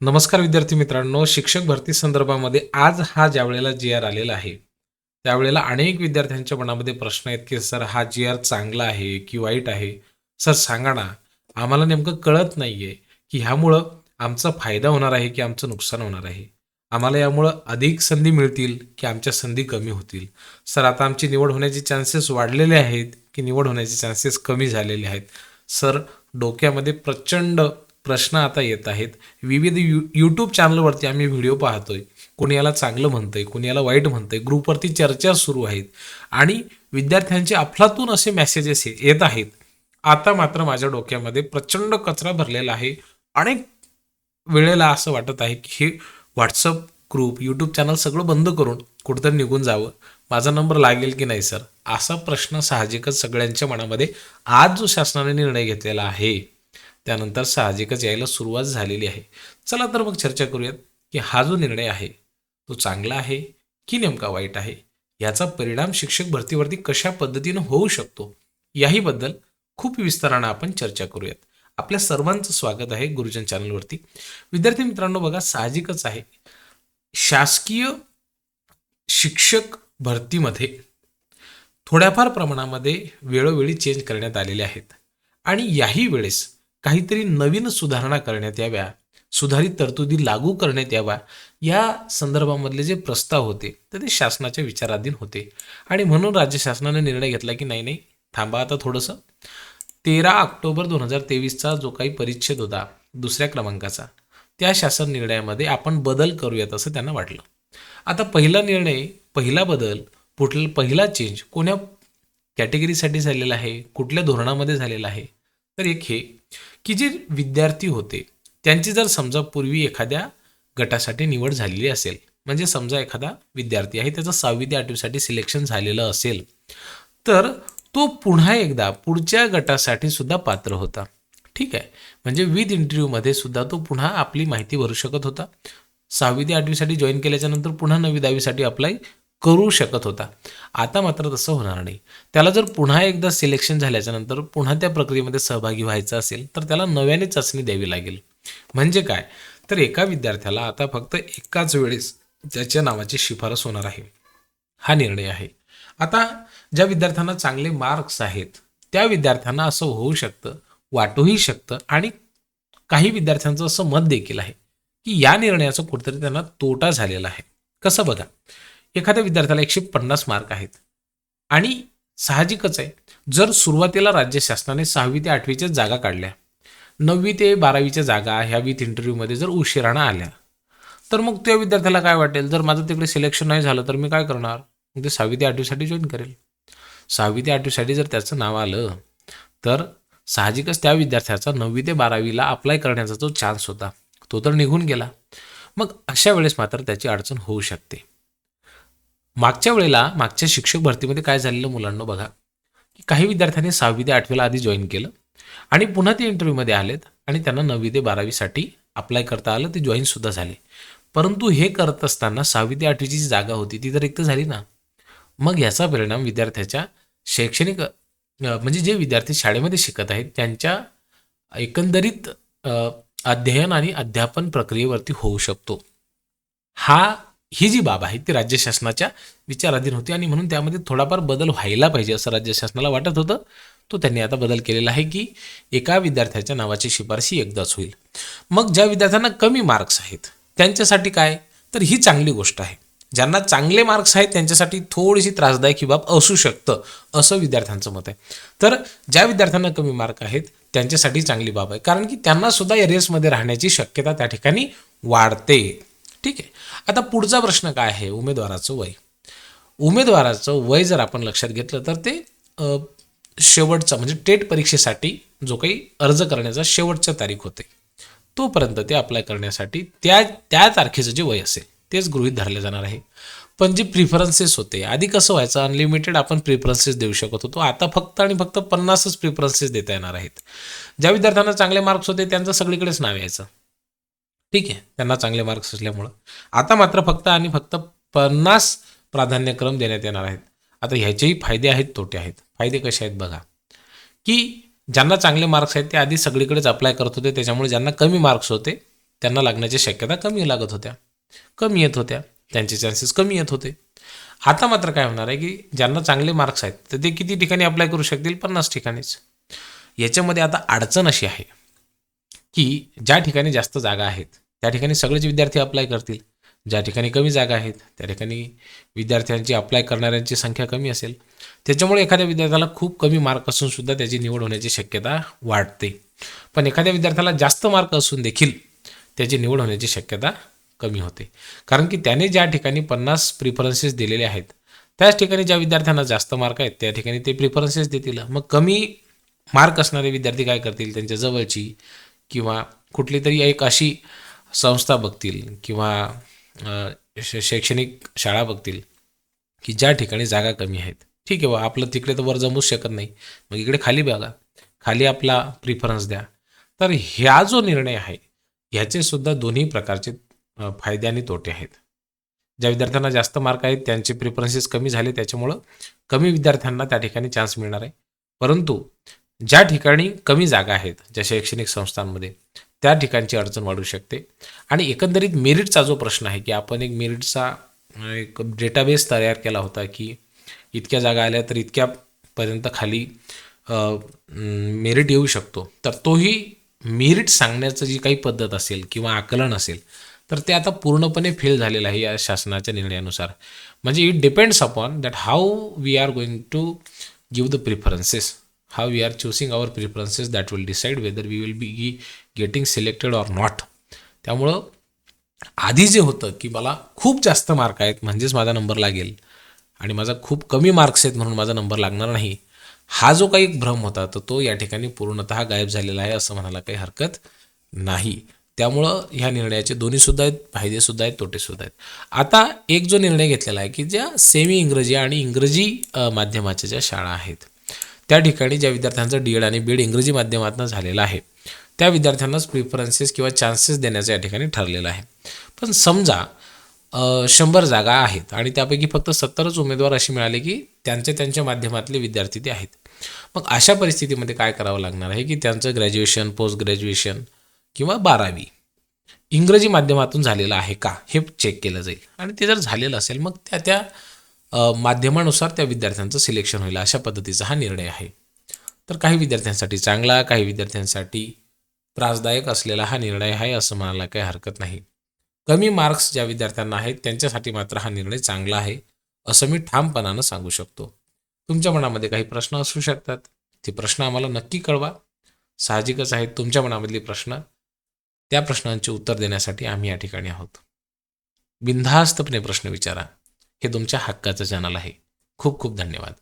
नमस्कार विद्यार्थी मित्रांनो, शिक्षक भरती संदर्भामध्ये आज हा ज्यावेळेला जी-आर आलेला आहे, त्यावेळेला अनेक विद्यार्थ्यांच्या मनामध्ये प्रश्न आहेत, की सर हा जी-आर चांगला आहे की वाईट आहे? सर सांगा ना, आम्हाला नेमकं कळत नाहीये, की ह्यामुळं आमचा फायदा होणार आहे की आमचं नुकसान होणार आहे? आम्हाला यामुळं अधिक संधी मिळतील की आमच्या संधी कमी होतील? सर आता आमची निवड होण्याचे चान्सेस वाढलेले आहेत की निवड होण्याचे चान्सेस कमी झालेले आहेत? सर डोक्यामध्ये प्रचंड प्रश्न आता येत आहेत. विविध यूट्यूब चॅनलवरती आम्ही व्हिडिओ पाहतोय. कोणी याला चांगलं म्हणतंय, कोणी याला वाईट म्हणतंय. ग्रुपवरती चर्चा सुरू आहेत आणि विद्यार्थ्यांचे अफलातून असे मेसेजेस येत आहेत. आता मात्र माझ्या डोक्यामध्ये प्रचंड कचरा भरलेला आहे. अनेक वेळेला असं वाटत आहे की हे WhatsApp ग्रुप, यूट्यूब चॅनल सगळं बंद करून कुठेतरी निघून जावं. माझा नंबर लागेल की नाही सर? असा प्रश्न साहजिकच सगळ्यांच्या मनामध्ये आज जो शासनाने निर्णय घेतलेला आहे, त्यानंतर साहजिकच यायला सुरुवात झालेली आहे. चला तर मग चर्चा करूयात, की हा जो निर्णय आहे, तो चांगला आहे की नेमका वाईट आहे? याचा परिणाम शिक्षक भरतीवरती कशा पद्धतीनं होऊ शकतो? याहीबद्दल खूप विस्तारानं आपण चर्चा करूयात. आपल्या सर्वांचं स्वागत आहे गुरुजन चॅनलवरती. विद्यार्थी मित्रांनो बघा, साहजिकच आहे, शासकीय शिक्षक भरतीमध्ये थोड्याफार प्रमाणामध्ये वेळोवेळी चेंज करण्यात आलेले आहेत आणि याही वेळेस काहीतरी नवीन सुधारणा करण्यात याव्या, सुधारित तरतुदी लागू करण्यात याव्या, या संदर्भामधले जे प्रस्ताव होते तर ते शासनाच्या विचाराधीन होते आणि म्हणून राज्य शासनाने निर्णय घेतला की नाही थांबा आता थोडंसं. 13 ऑक्टोबर 2023चा जो काही परिच्छेद होता दुसऱ्या क्रमांकाचा, त्या शासन निर्णयामध्ये आपण बदल करूयात असं त्यांना वाटलं. आता पहिला निर्णय, पहिला बदल, पहिला चेंज कोण्या कॅटेगरीसाठी झालेला आहे, कुठल्या धोरणामध्ये झालेला आहे? तर एक हे की जे विद्यार्थी होते त्यांची जर समजा पूर्वी एखाद्या गटासाठी निवड झालेली असेल, म्हणजे समजा एखादा विद्यार्थी आहे त्याचं 6वी ते 8वीसाठी सिलेक्शन झालेलं असेल, तर तो पुन्हा एकदा पुढच्या गटासाठी सुद्धा पात्र होता. ठीक आहे, म्हणजे विथ इंटरव्ह्यूमध्ये सुद्धा तो पुन्हा आपली माहिती भरू शकत होता. 6वी ते 8वीसाठी जॉईन केल्याच्या नंतर पुन्हा 9वी 10वीसाठी अप्लाय करू शकत होता. आता मात्र तसं होणार नाही. त्याला जर पुन्हा एकदा सिलेक्शन झाल्याच्या नंतर पुन्हा त्या प्रक्रियेमध्ये सहभागी व्हायचं असेल तर त्याला नव्याने चाचणी द्यावी लागेल. म्हणजे काय, तर एका विद्यार्थ्याला आता फक्त एकाच वेळेस त्याच्या नावाची शिफारस होणार आहे. हा निर्णय आहे. आता ज्या विद्यार्थ्यांना चांगले मार्क्स आहेत त्या विद्यार्थ्यांना असं होऊ शकतं, वाटूही शकतं आणि काही विद्यार्थ्यांचं असं मत देखील आहे की या निर्णयाचा कुठेतरी त्यांना तोटा झालेला आहे. कसं बघा, एखाद्या विद्यार्थ्याला 150 मार्क आहेत आणि साहजिकच आहे, जर सुरुवातीला राज्य शासनाने 6वी ते 8वीच्या जागा काढल्या, 9वी ते 12वीच्या जागा ह्या विथ इंटरव्ह्यूमध्ये जर उशिरानं आल्या, तर मग त्या विद्यार्थ्याला काय वाटेल, जर माझं तिकडे सिलेक्शन नाही झालं तर मी काय करणार? मग ते 6वी ते 8वीसाठी जॉईन करेल. 6वी ते 8वीसाठी जर त्याचं नाव आलं तर साहजिकच त्या विद्यार्थ्याचा 9वी ते 12वीला अप्लाय करण्याचा जो चान्स होता तो तर निघून गेला. मग अशा वेळेस मात्र त्याची अडचण होऊ शकते. मागच्या वेळेला मागच्या शिक्षक भरतीमध्ये काय झालेलं मुलांना बघा, की काही विद्यार्थ्यांनी 6वी ते 8वीला आधी जॉईन केलं आणि पुन्हा ते इंटरव्ह्यूमध्ये आलेत आणि त्यांना 9वी ते 12वीसाठी अप्लाय करता आलं, ते जॉईनसुद्धा झाले. परंतु हे करत असताना 6वी ते 8वीची जी जागा होती ती तर रिक्त झाली ना. मग याचा परिणाम विद्यार्थ्याच्या शैक्षणिक म्हणजे जे विद्यार्थी शाळेमध्ये शिकत आहेत त्यांच्या एकंदरीत अध्ययन आणि अध्यापन प्रक्रियेवरती होऊ शकतो. ही जी बाब आहे ती राज्य शासनाच्या विचाराधीन होती आणि म्हणून त्यामध्ये थोडाफार बदल व्हायला पाहिजे असं राज्य शासनाला वाटत होतं. तो त्यांनी आता बदल केलेला आहे की एका विद्यार्थ्याच्या नावाची शिफारशी एकदाच होईल. मग ज्या विद्यार्थ्यांना कमी मार्क्स आहेत त्यांच्यासाठी काय, तर ही चांगली गोष्ट आहे. ज्यांना चांगले मार्क्स आहेत त्यांच्यासाठी थोडीशी त्रासदायक ही बाब असू शकतं असं विद्यार्थ्यांचं मत आहे. तर ज्या विद्यार्थ्यांना कमी मार्क आहेत त्यांच्यासाठी चांगली बाब आहे, कारण की त्यांना सुद्धा या रेसमध्ये राहण्याची शक्यता त्या ठिकाणी वाढते. ठीक आहे, आता पुढचा प्रश्न काय आहे, उमेदवाराचं वय. उमेदवाराचं वय जर आपण लक्षात घेतलं तर ते शेवटचा म्हणजे टेट परीक्षेसाठी जो काही अर्ज करण्याचा शेवटच्या तारीख होते तोपर्यंत ते अप्लाय करण्यासाठी त्या तारखेचं जे वय असेल तेच गृहीत धरले जाणार आहे. पण जे प्रिफरन्सेस होते, आधी कसं व्हायचं, अनलिमिटेड आपण प्रिफरन्सेस देऊ शकत होतो, आता फक्त आणि फक्त 50च प्रिफरन्सेस देता येणार आहेत. ज्या विद्यार्थ्यांना चांगले मार्क्स होते त्यांचं सगळीकडेच नाव यायचं. ठीक आहे, त्यांना चांगले मार्क्स असल्यामुळं आता मात्र फक्त आणि फक्त 50 प्राधान्यक्रम देण्यात येणार आहेत. आता ह्याचेही फायदे आहेत, तोटे आहेत. फायदे कसे आहेत बघा, की ज्यांना चांगले मार्क्स आहेत ते आधी सगळीकडेच अप्लाय करत होते, त्याच्यामुळे ज्यांना कमी मार्क्स होते त्यांना लागण्याच्या शक्यता कमी लागत होत्या, कमी येत होत्या, त्यांचे चान्सेस कमी येत होते. आता मात्र काय होणार आहे की ज्यांना चांगले मार्क्स आहेत तर ते किती ठिकाणी अप्लाय करू शकतील? 50 ठिकाणीच. याच्यामध्ये आता अडचण अशी आहे की ज्या ठिकाणी जास्त जागा आहेत त्या ठिकाणी सगळेच विद्यार्थी अप्लाय करतील. ज्या ठिकाणी कमी जागा आहेत त्या ठिकाणी विद्यार्थ्यांची अप्लाय करणाऱ्यांची संख्या कमी असेल. त्याच्यामुळे एखाद्या विद्यार्थ्याला खूप कमी मार्क असून सुद्धा त्याची निवड होण्याची शक्यता वाढते. पण एखाद्या विद्यार्थ्याला जास्त मार्क असून देखील त्याची निवड होण्याची शक्यता कमी होते. कारण की त्याने ज्या ठिकाणी 50 प्रिफरन्सेस दिलेले आहेत त्याच ठिकाणी ज्या विद्यार्थ्यांना जास्त मार्क आहेत त्या ठिकाणी ते प्रिफरन्सेस देतील. मग कमी मार्क असणारे विद्यार्थी काय करतील? त्यांच्या जवळची किंवा कुठली तरी एक अशी संस्था बघतील किंवा शैक्षणिक शाळा बघतील की ज्या ठिकाणी जागा कमी आहेत. ठीक आहे बा, आपलं तिकडे तर वर जमूच शकत नाही, मग इकडे खाली बघा, खाली आपला प्रिफरन्स द्या. तर ह्या जो निर्णय आहे ह्याचे सुद्धा दोन्ही प्रकारचे फायदे आणि तोटे आहेत. ज्या विद्यार्थ्यांना जास्त मार्क आहेत त्यांचे प्रिफरन्सेस कमी झाले, त्याच्यामुळं कमी विद्यार्थ्यांना त्या ठिकाणी चान्स मिळणार आहे. परंतु ज्या ठिकाणी कमी जागा आहेत ज्या शैक्षणिक संस्थांमध्ये त्या ठिकाणची अडचण वाढू शकते. आणि एकंदरीत मेरिटचा जो प्रश्न आहे की आपण एक मेरिटचा एक डेटाबेस तयार केला होता की इतक्या जागा आल्या तर इतक्यापर्यंत खाली मेरिट येऊ शकतो. तर तोही मेरिट सांगण्याचं जी काही पद्धत असेल किंवा आकलन असेल तर ते आता पूर्णपणे फेल झालेलं आहे या शासनाच्या निर्णयानुसार. म्हणजे it depends upon that how we are going to give the preferences, how we are choosing our preferences, that will decide whether we will be getting selected or not. त्यामुळं आधी जे होतं की मला खूप जास्त मार्क आहेत म्हणजेच माझा नंबर लागेल आणि माझा खूप कमी मार्क्स आहेत म्हणून माझा नंबर लागणार नाही, हा जो काही एक भ्रम होता तर तो या ठिकाणी पूर्णतः गायब झालेला आहे असं म्हणायला काही हरकत नाही. त्यामुळं ह्या निर्णयाचे दोन्हीसुद्धा आहेत, फायदेसुद्धा आहेत, तोटेसुद्धा आहेत. आता एक जो निर्णय घेतलेला आहे की ज्या सेमी इंग्रजी आणि इंग्रजी माध्यमाच्या ज्या शाळा आहेत त्या ठिकाणी ज्या विद्यार्थ्यांचं डी एड आणि बी एड इंग्रजी माध्यमातून झालेलं आहे त्या विद्यार्थ्यांनाच प्रिफरन्सेस किंवा चान्सेस देण्याचं या ठिकाणी ठरलेलं आहे. पण समजा 100 जागा आहेत आणि त्यापैकी फक्त 70च उमेदवार असे मिळाले की त्यांच्या माध्यमातले विद्यार्थी ते आहेत. मग अशा परिस्थितीमध्ये काय करावं लागणार आहे की त्यांचं ग्रॅज्युएशन, पोस्ट ग्रॅज्युएशन किंवा 12वी इंग्रजी माध्यमातून झालेलं आहे का हे चेक केलं जाईल. आणि ते जर झालेलं असेल मग त्या माध्यमानुसार त्या विद्यार्थ्यांचं सिलेक्शन होईल. अशा पद्धतीचा हा निर्णय आहे. तर काही विद्यार्थ्यांसाठी चांगला, काही विद्यार्थ्यांसाठी त्रासदायक असलेला हा निर्णय आहे असं म्हणायला काही हरकत नाही. कमी मार्क्स ज्या विद्यार्थ्यांना आहेत त्यांच्यासाठी मात्र हा निर्णय चांगला आहे असं मी ठामपणानं सांगू शकतो. तुमच्या मनामध्ये काही प्रश्न असू शकतात, ते प्रश्न आम्हाला नक्की कळवा. साहजिकच आहेत तुमच्या मनामधले प्रश्न, त्या प्रश्नांचे उत्तर देण्यासाठी आम्ही या ठिकाणी आहोत. बिनधास्तपणे प्रश्न विचारा, हे तुमच्या हक्काचं चॅनल आहे. खूप खूप धन्यवाद.